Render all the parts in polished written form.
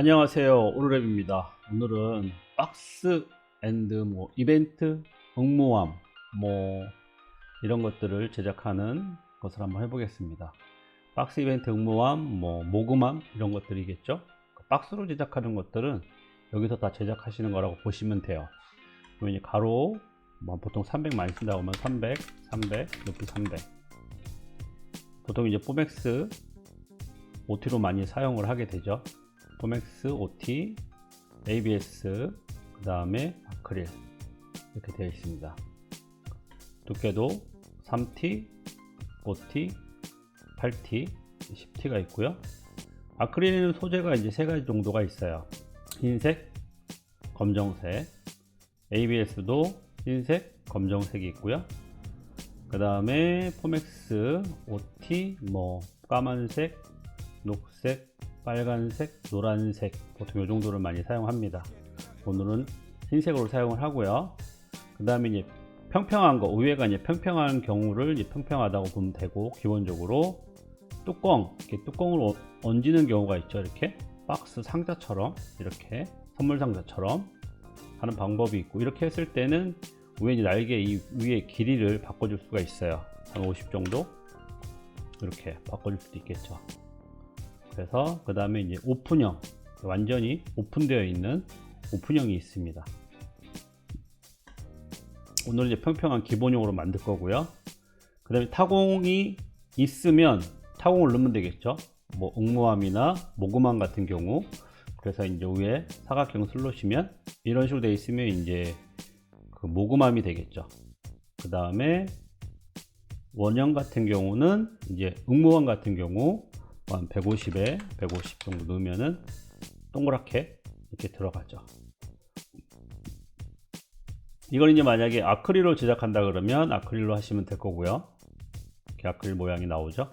안녕하세요, 오르랩입니다. 오늘은 박스 앤드 이벤트, 응모함 이런 것들을 제작하는 것을 한번 해보겠습니다. 박스 이벤트, 응모함, 모금함 이런 것들이겠죠. 박스로 제작하는 것들은 여기서 다 제작하시는 거라고 보시면 돼요. 그러면 가로 보통 300 많이 쓴다고 하면 300, 300, 높이 300. 보통 이제 포맥스 OT로 많이 사용을 하게 되죠. 포맥스, OT, ABS, 그 다음에 아크릴 이렇게 되어 있습니다. 두께도 3T, 5T, 8T, 10T가 있고요. 아크릴은 소재가 이제 세 가지 정도가 있어요. 흰색, 검정색, ABS도 흰색, 검정색이 있고요. 그 다음에 포맥스, OT, 까만색, 녹색, 빨간색, 노란색, 보통 이 정도를 많이 사용합니다. 오늘은 흰색으로 사용을 하고요. 그 다음에 이제 평평한 거, 우회가 이제 평평한 경우를 이제 평평하다고 보면 되고, 기본적으로 이렇게 뚜껑을 얹는 경우가 있죠. 이렇게 박스 상자처럼, 이렇게 선물 상자처럼 하는 방법이 있고, 이렇게 했을 때는 위에 날개 이 위에 길이를 바꿔줄 수가 있어요. 한 50 정도 이렇게 바꿔줄 수도 있겠죠. 그래서 그 다음에 이제 오픈형, 완전히 오픈되어 있는 오픈형이 있습니다. 오늘은 이제 평평한 기본형으로 만들 거고요. 그 다음에 타공이 있으면 타공을 넣으면 되겠죠. 응모함이나 모금함 같은 경우. 그래서 이제 위에 사각형 슬롯이면 이런 식으로 되어 있으면 이제 그 모금함이 되겠죠. 그 다음에 원형 같은 경우는 이제 응모함 같은 경우 한 150에 150 정도 넣으면은 동그랗게 이렇게 들어가죠. 이걸 이제 만약에 아크릴로 제작한다 그러면 아크릴로 하시면 될 거고요. 이렇게 아크릴 모양이 나오죠.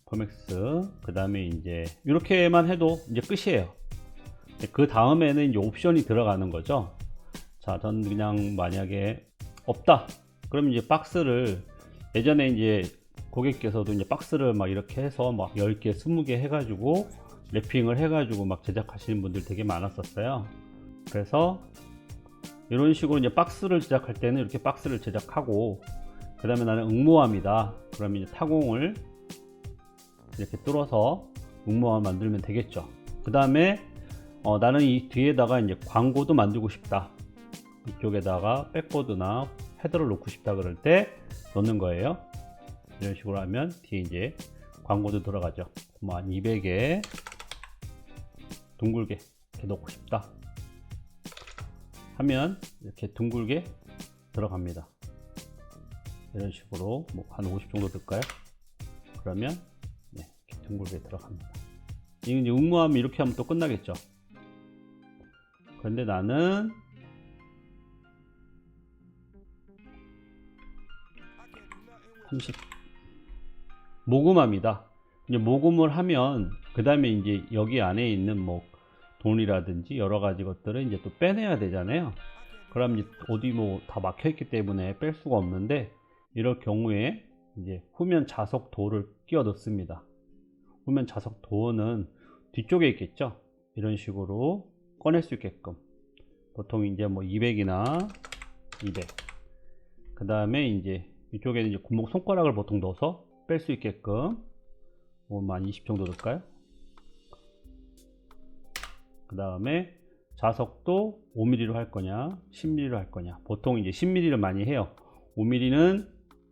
포맥스, 그 다음에 이제 이렇게만 해도 이제 끝이에요. 그 다음에는 이제 옵션이 들어가는 거죠. 자, 저는 그냥 만약에 없다 그러면 이제 박스를, 예전에 이제 고객께서도 이제 박스를 막 이렇게 해서 막 10개, 20개 해가지고 랩핑을 해가지고 막 제작하시는 분들 되게 많았었어요. 그래서 이런 식으로 이제 박스를 제작할 때는 이렇게 박스를 제작하고, 그 다음에 나는 응모함이다 그러면 이제 타공을 이렇게 뚫어서 응모함 만들면 되겠죠. 그 다음에 나는 이 뒤에다가 이제 광고도 만들고 싶다, 이쪽에다가 백보드나 헤더를 놓고 싶다 그럴 때 넣는 거예요. 이런 식으로 하면 뒤에 이제 광고도 들어가죠. 한 200에 둥글게 이렇게 넣고 싶다 하면 이렇게 둥글게 들어갑니다. 이런 식으로 한 50 정도 넣을까요? 그러면 이렇게 둥글게 들어갑니다. 이게 이제 응모함이 이렇게 하면 또 끝나겠죠. 그런데 나는 모금함이다. 이제 모금을 하면 그 다음에 이제 여기 안에 있는 돈이라든지 여러 가지 것들을 이제 또 빼내야 되잖아요. 그럼 이제 어디 다 막혀 있기 때문에 뺄 수가 없는데, 이럴 경우에 이제 후면 자석 도어를 끼워 넣습니다. 후면 자석 도어는 뒤쪽에 있겠죠. 이런 식으로 꺼낼 수 있게끔 보통 이제 200이나 200, 그 다음에 이제 이쪽에는 이제 구멍 손가락을 보통 넣어서 뺄 수 있게끔 한 20 정도 넣을까요? 그 다음에 자석도 5mm로 할 거냐 10mm로 할 거냐. 보통 이제 10mm를 많이 해요. 5mm는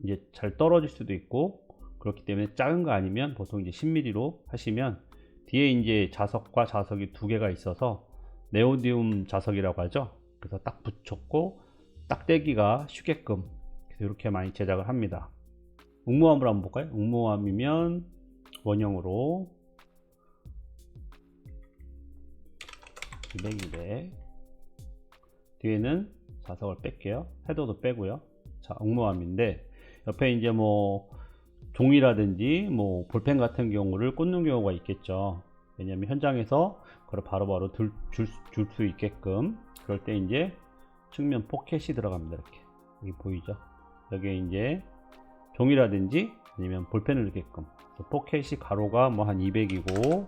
이제 잘 떨어질 수도 있고, 그렇기 때문에 작은 거 아니면 보통 이제 10mm로 하시면, 뒤에 이제 자석과 자석이 두 개가 있어서 네오디움 자석이라고 하죠. 그래서 딱 붙였고 딱 떼기가 쉽게끔 이렇게 많이 제작을 합니다. 응모함을 한번 볼까요? 응모함이면 원형으로 200, 200, 뒤에는 자석을 뺄게요. 헤더도 빼고요. 자, 응모함인데 옆에 이제 종이라든지 볼펜 같은 경우를 꽂는 경우가 있겠죠. 왜냐하면 현장에서 그걸 바로바로 줄 수 있게끔. 그럴 때 이제 측면 포켓이 들어갑니다. 이렇게 여기 보이죠? 여기에 이제 종이라든지 아니면 볼펜을 넣게끔. 포켓이 가로가 한 200이고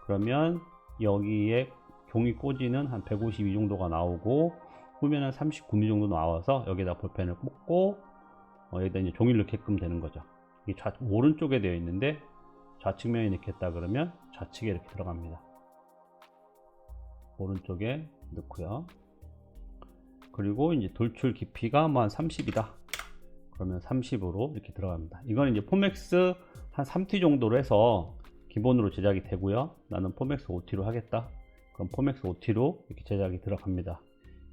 그러면 여기에 종이 꽂이는 한 152 정도가 나오고 후면은 39mm 정도 나와서 여기다 볼펜을 꽂고 여기다 이제 종이를 넣게끔 되는 거죠. 이게 오른쪽에 되어 있는데 좌측면에 넣겠다 그러면 좌측에 이렇게 들어갑니다. 오른쪽에 넣고요. 그리고 이제 돌출 깊이가 뭐 한 30이다 그러면 30으로 이렇게 들어갑니다. 이거는 이제 포맥스 한 3T 정도로 해서 기본으로 제작이 되고요. 나는 포맥스 5T로 하겠다 그럼 포맥스 5T로 이렇게 제작이 들어갑니다.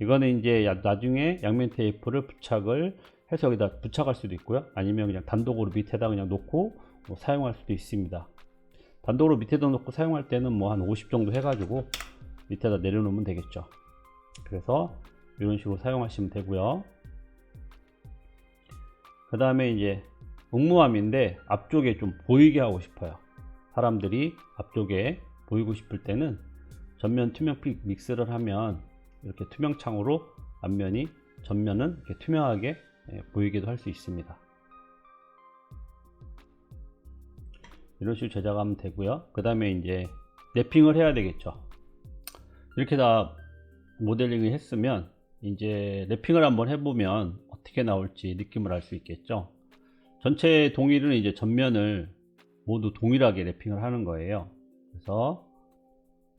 이거는 이제 나중에 양면 테이프를 부착을 해서 여기다 부착할 수도 있고요. 아니면 그냥 단독으로 밑에다 그냥 놓고 뭐 사용할 수도 있습니다. 단독으로 밑에다 놓고 사용할 때는 뭐 한 50 정도 해가지고 밑에다 내려놓으면 되겠죠. 그래서 이런 식으로 사용하시면 되고요. 그 다음에 이제 응무함인데 앞쪽에 좀 보이게 하고 싶어요. 사람들이 앞쪽에 보이고 싶을 때는 전면 투명 믹스를 하면 이렇게 투명 창으로 앞면이 전면은 이렇게 투명하게 보이기도 할 수 있습니다. 이런 식으로 제작하면 되고요. 그 다음에 이제 랩핑을 해야 되겠죠. 이렇게 다 모델링을 했으면 이제 랩핑을 한번 해보면 어떻게 나올지 느낌을 알 수 있겠죠. 전체 동일은 이제 전면을 모두 동일하게 랩핑을 하는 거예요. 그래서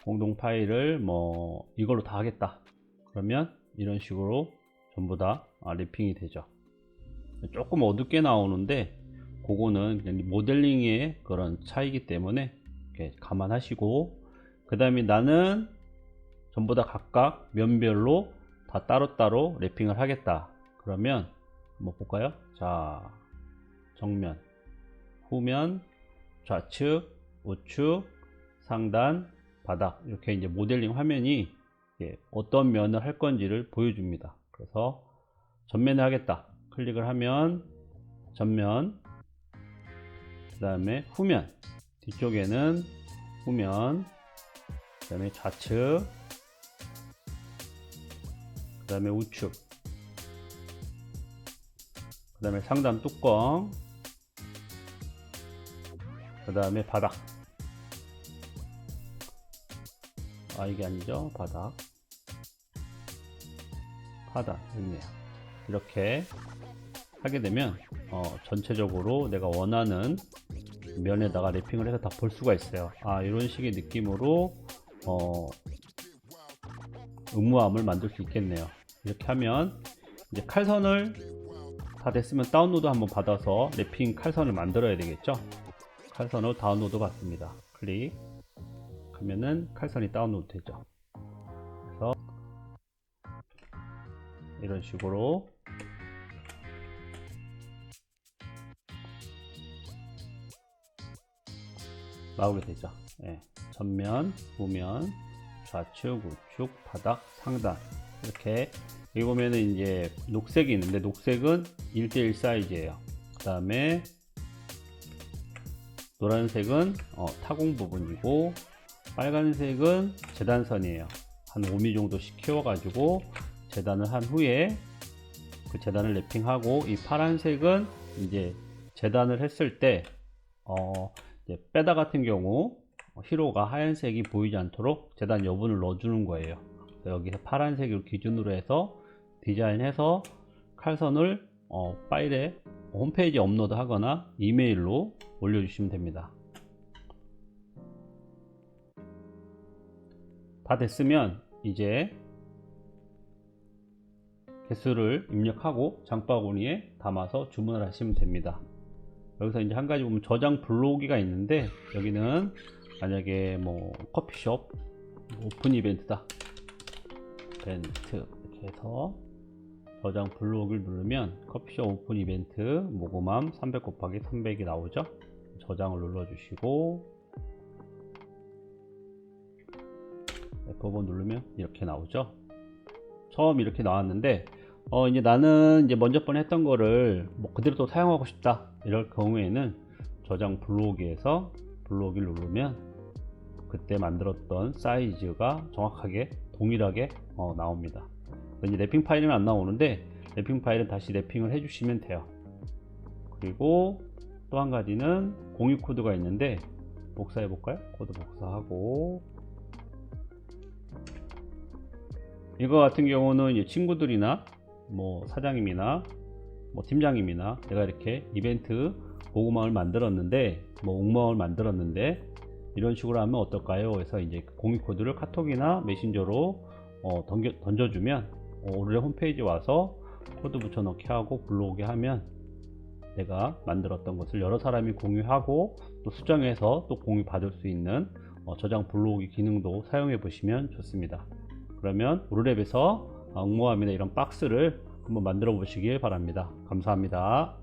공동 파일을 뭐 이걸로 다 하겠다 그러면 이런 식으로 전부 다 랩핑이 되죠. 조금 어둡게 나오는데 그거는 그냥 모델링의 그런 차이기 때문에 이렇게 감안하시고, 그 다음에 나는 전부 다 각각 면별로 다 따로따로 랩핑을 하겠다 그러면 한번 볼까요? 자, 정면, 후면, 좌측, 우측, 상단, 바닥 이렇게 이제 모델링 화면이 어떤 면을 할 건지를 보여줍니다. 그래서 전면에 하겠다 클릭을 하면 전면, 그 다음에 후면, 뒤쪽에는 후면, 그 다음에 좌측, 그 다음에 우측, 그 다음에 상단 뚜껑, 그 다음에 바닥. 이게 아니죠. 바닥, 하단 있네요. 이렇게 하게 되면 전체적으로 내가 원하는 면에다가 랩핑을 해서 다 볼 수가 있어요. 이런 식의 느낌으로 응무함을 만들 수 있겠네요. 이렇게 하면 이제 칼선을 다 됐으면 다운로드 한번 받아서 랩핑 칼선을 만들어야 되겠죠. 칼선을 다운로드 받습니다. 클릭 하면은 칼선이 다운로드 되죠. 그래서 이런 식으로 나오게 되죠. 전면, 후면, 좌측, 우측, 바닥, 상단 이렇게. 여기 보면은 이제 녹색이 있는데 녹색은 1:1 사이즈예요. 그 다음에 노란색은 타공 부분이고, 빨간색은 재단선이에요. 한 5mm 정도씩 키워가지고 재단을 한 후에 그 재단을 랩핑하고, 이 파란색은 이제 재단을 했을 때 이제 빼다 같은 경우 히로가 하얀색이 보이지 않도록 재단 여분을 넣어주는 거예요. 여기서 파란색을 기준으로 해서 디자인해서 칼선을 파일에 홈페이지에 업로드 하거나 이메일로 올려주시면 됩니다. 다 됐으면 이제 개수를 입력하고 장바구니에 담아서 주문을 하시면 됩니다. 여기서 이제 한 가지 보면 저장 블로기가 있는데, 여기는 만약에 뭐 커피숍 오픈 이벤트다, 이벤트 이렇게 해서 저장 블로그를 누르면 커피숍 오픈 이벤트 모금함 300 곱하기 300이 나오죠. 저장을 눌러주시고 F5번 누르면 이렇게 나오죠. 처음 이렇게 나왔는데 이제 나는 이제 먼저 번 했던 거를 뭐 그대로 또 사용하고 싶다 이럴 경우에는 저장 블로그에서 블로그를 누르면 그때 만들었던 사이즈가 정확하게 동일하게 나옵니다. 이제 랩핑 파일은 안 나오는데 랩핑 파일은 다시 랩핑을 해주시면 돼요. 그리고 또 한 가지는 공유 코드가 있는데 복사해 볼까요? 코드 복사하고, 이거 같은 경우는 이제 친구들이나 뭐 사장님이나 뭐 팀장님이나 내가 이렇게 이벤트 고구마를 만들었는데, 뭐 옥마을 만들었는데 이런 식으로 하면 어떨까요? 그래서 이제 공유 코드를 카톡이나 메신저로 던져주면 우리 홈페이지 와서 코드 붙여넣기 하고 불러오게 하면 내가 만들었던 것을 여러 사람이 공유하고 또 수정해서 또 공유 받을 수 있는 저장 불러오기 기능도 사용해 보시면 좋습니다. 그러면 우르랩에서 옥모함이나 이런 박스를 한번 만들어 보시길 바랍니다. 감사합니다.